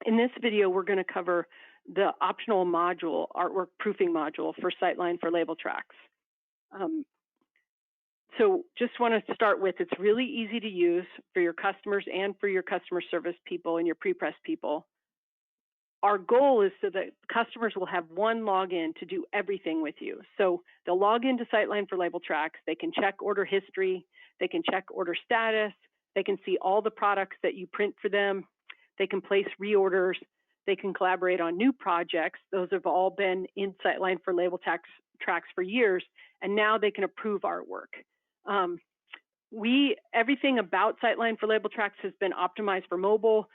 In this video, we're going to cover the optional module, artwork proofing module for Sightline for Label Traxx. So just want to start with, it's really easy to use for your customers and for your customer service people and your pre-press people. Our goal is so that customers will have one login to do everything with you. So they'll log into Sightline for Label Traxx, they can check order history, they can check order status, they can see all the products that you print for them, they can place reorders, they can collaborate on new projects. Those have all been in Sightline for Label Traxx for years, and now they can approve artwork. Everything about Sightline for Label Traxx has been optimized for mobile.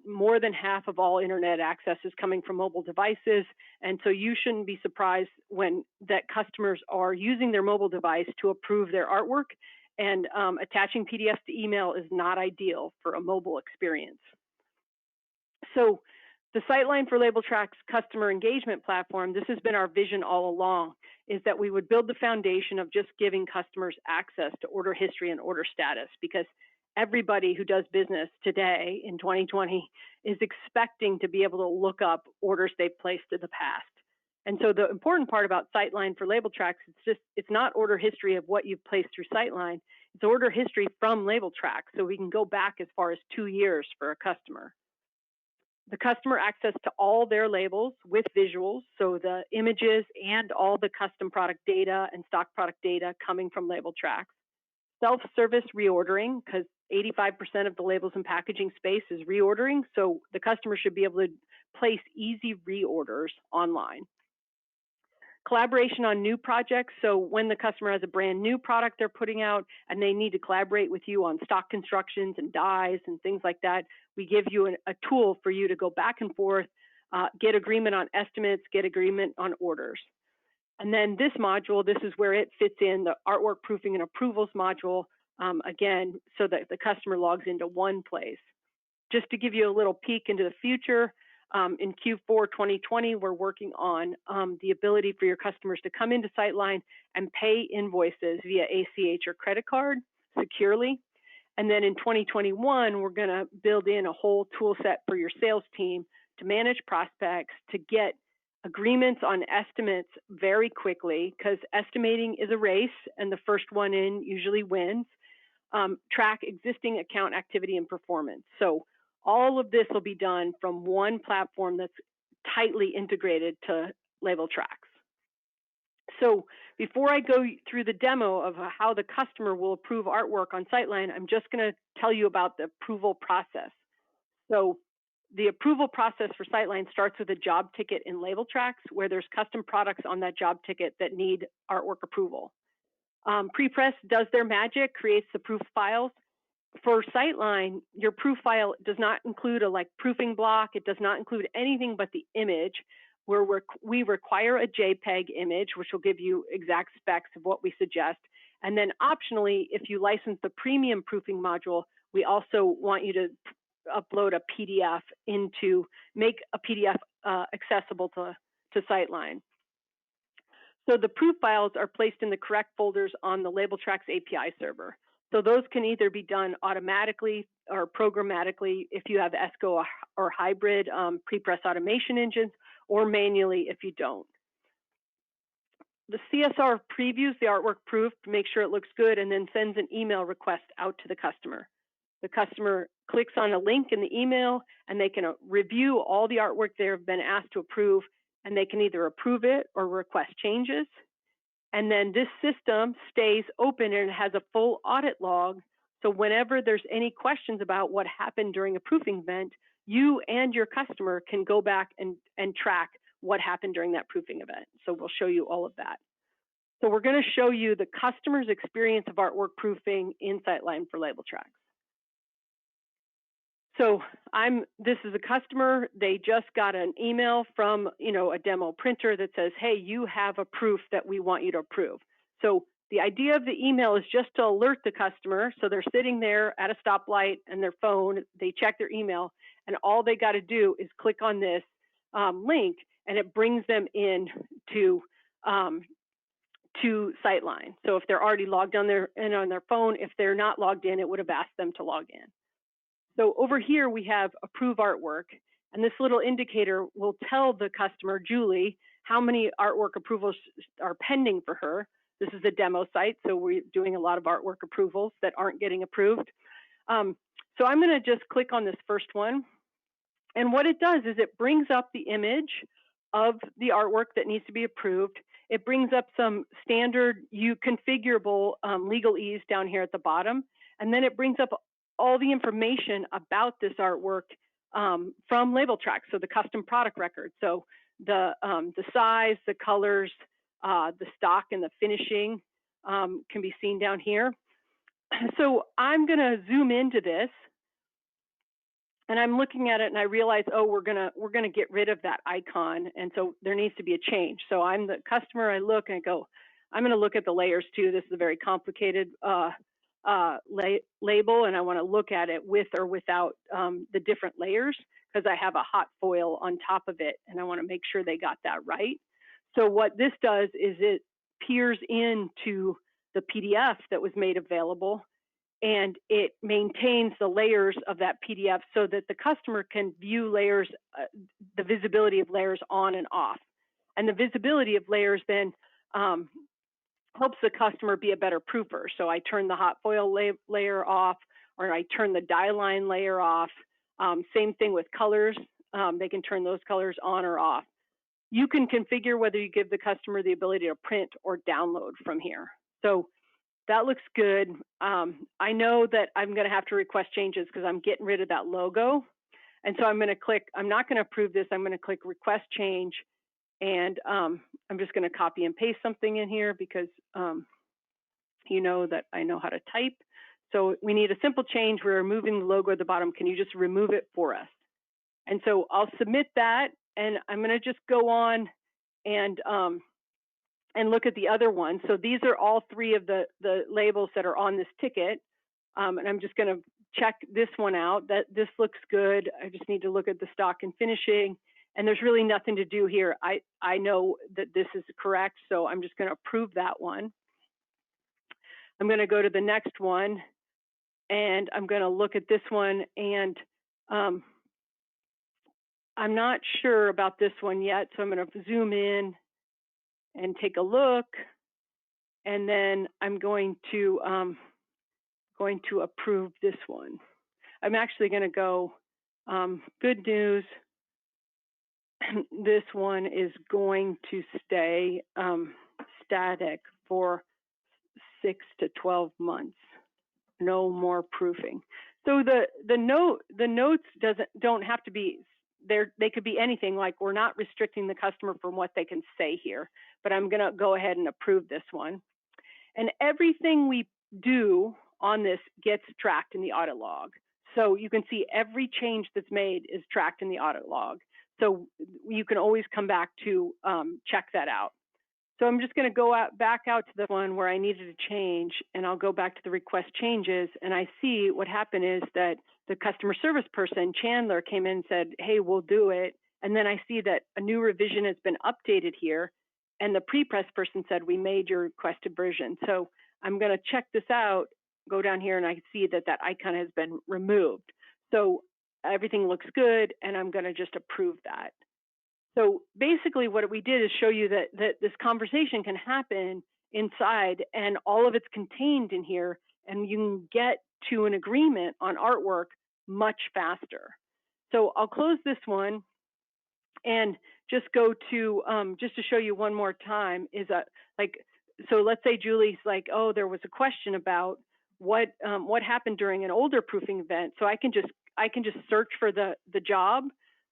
More than half of all internet access is coming from mobile devices, and so you shouldn't be surprised when that customers are using their mobile device to approve their artwork, and attaching PDFs to email is not ideal for a mobile experience. So the Sightline for Label Traxx customer engagement platform, this has been our vision all along, is that we would build the foundation of just giving customers access to order history and order status, because everybody who does business today in 2020 is expecting to be able to look up orders they've placed in the past. And so the important part about Sightline for Label Traxx, it's not order history of what you've placed through Sightline, it's order history from Label Traxx, so we can go back as far as 2 years for a customer. The customer access to all their labels with visuals, so the images and all the custom product data and stock product data coming from Label Traxx. Self-service reordering, because 85% of the labels and packaging space is reordering, so the customer should be able to place easy reorders online. Collaboration on new projects, so when the customer has a brand new product they're putting out and they need to collaborate with you on stock constructions and dies and things like that, we give you a tool for you to go back and forth, get agreement on estimates, get agreement on orders. And then this module, this is where it fits in, the artwork proofing and approvals module, again, so that the customer logs into one place. Just to give you a little peek into the future, in Q4 2020, we're working on the ability for your customers to come into Sightline and pay invoices via ACH or credit card securely. And then in 2021, we're going to build in a whole tool set for your sales team to manage prospects, to get agreements on estimates very quickly, because estimating is a race and the first one in usually wins. Track existing account activity and performance. So all of this will be done from one platform that's tightly integrated to Label Traxx. So before I go through the demo of how the customer will approve artwork on Sightline, I'm just going to tell you about the approval process. So the approval process for Sightline starts with a job ticket in Label Traxx, where there's custom products on that job ticket that need artwork approval. Prepress does their magic, creates the proof files. For Sightline, your proof file does not include a proofing block. It does not include anything but the image, where we require a JPEG image, which will give you exact specs of what we suggest. And then optionally, if you license the premium proofing module, we also want you to upload a PDF make a PDF accessible to Sightline. So the proof files are placed in the correct folders on the Label Traxx API server. So those can either be done automatically or programmatically if you have ESCO or hybrid prepress automation engines, or manually if you don't. The CSR previews the artwork proof to make sure it looks good and then sends an email request out to the customer. The customer clicks on a link in the email and they can review all the artwork they've been asked to approve, and they can either approve it or request changes. And then this system stays open and it has a full audit log. So whenever there's any questions about what happened during a proofing event, you and your customer can go back and track what happened during that proofing event. So we'll show you all of that. So we're going to show you the customer's experience of artwork proofing in Sightline for Label Traxx. So this is a customer, they just got an email from a demo printer that says, hey, you have a proof that we want you to approve. So the idea of the email is just to alert the customer. So they're sitting there at a stoplight and their phone, they check their email, and all they got to do is click on this link, and it brings them in to Sightline. So if they're already logged on their phone, if they're not logged in, it would have asked them to log in. So over here we have approve artwork, And this little indicator will tell the customer, Julie, how many artwork approvals are pending for her. This is the demo site, so we're doing a lot of artwork approvals that aren't getting approved. So I'm going to just click on this first one. And what it does is it brings up the image of the artwork that needs to be approved. It brings up some standard configurable legalese down here at the bottom. And then it brings up all the information about this artwork from Label Traxx, so the custom product record. So the size, the colors, the stock, and the finishing can be seen down here. So I'm going to zoom into this, and I'm looking at it, and I realize, oh, we're gonna get rid of that icon, and so there needs to be a change. So I'm the customer. I look and I go, I'm going to look at the layers too. This is a very complicated label, and I want to look at it with or without the different layers, because I have a hot foil on top of it, and I want to make sure they got that right. So what this does is it peers into the PDF that was made available, and it maintains the layers of that PDF so that the customer can view layers, the visibility of layers on and off. And the visibility of layers then helps the customer be a better proofer. So I turn the hot foil layer off, or I turn the dye line layer off. Same thing with colors. They can turn those colors on or off. You can configure whether you give the customer the ability to print or download from here. So that looks good. I know that I'm going to have to request changes because I'm getting rid of that logo. And so I'm going to click, I'm not going to approve this. I'm going to click request change. And I'm just going to copy and paste something in here because you know that I know how to type. So we need a simple change. We're removing the logo at the bottom. Can you just remove it for us? And so I'll submit that, and I'm going to just go on and look at the other ones. So these are all three of the labels that are on this ticket. And I'm just going to check this one out. That this looks good. I just need to look at the stock and finishing. And there's really nothing to do here. I know that this is correct, so I'm just going to approve that one. I'm going to go to the next one, and I'm going to look at this one. And I'm not sure about this one yet, so I'm going to zoom in and take a look. And then I'm going to approve this one. I'm actually going to go good news. This one is going to stay static for 6 to 12 months. No more proofing. So the notes don't have to be there. They could be anything. Like, we're not restricting the customer from what they can say here. But I'm going to go ahead and approve this one. And everything we do on this gets tracked in the audit log. So you can see every change that's made is tracked in the audit log. So you can always come back to check that out. So I'm just going to go back out to the one where I needed to change, and I'll go back to the request changes. And I see what happened is that the customer service person, Chandler, came in and said, hey, we'll do it. And then I see that a new revision has been updated here. And the pre-press person said, we made your requested version. So I'm going to check this out, go down here, and I see that that icon has been removed. So everything looks good, and I'm going to just approve that. So basically what we did is show you that this conversation can happen inside, and all of it's contained in here, and you can get to an agreement on artwork much faster. So I'll close this one and just go to, just to show you one more time, is so let's say Julie's like, oh, there was a question about what happened during an older proofing event. So I can just search for the job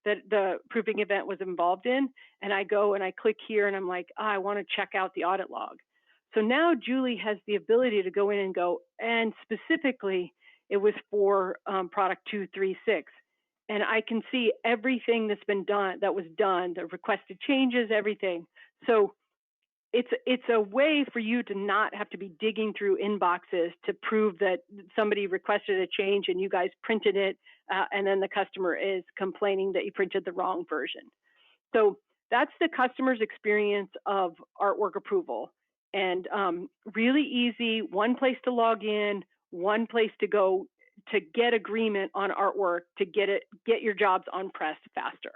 that the proofing event was involved in, and I go and I click here, and I'm like, I want to check out the audit log. So now Julie has the ability to go in and go, and specifically it was for product 236. And I can see everything that's been done, that was done, the requested changes, everything. So it's a way for you to not have to be digging through inboxes to prove that somebody requested a change and you guys printed it, and then the customer is complaining that you printed the wrong version. So that's the customer's experience of artwork approval. And really easy, one place to log in, one place to go to get agreement on artwork to get your jobs on press faster.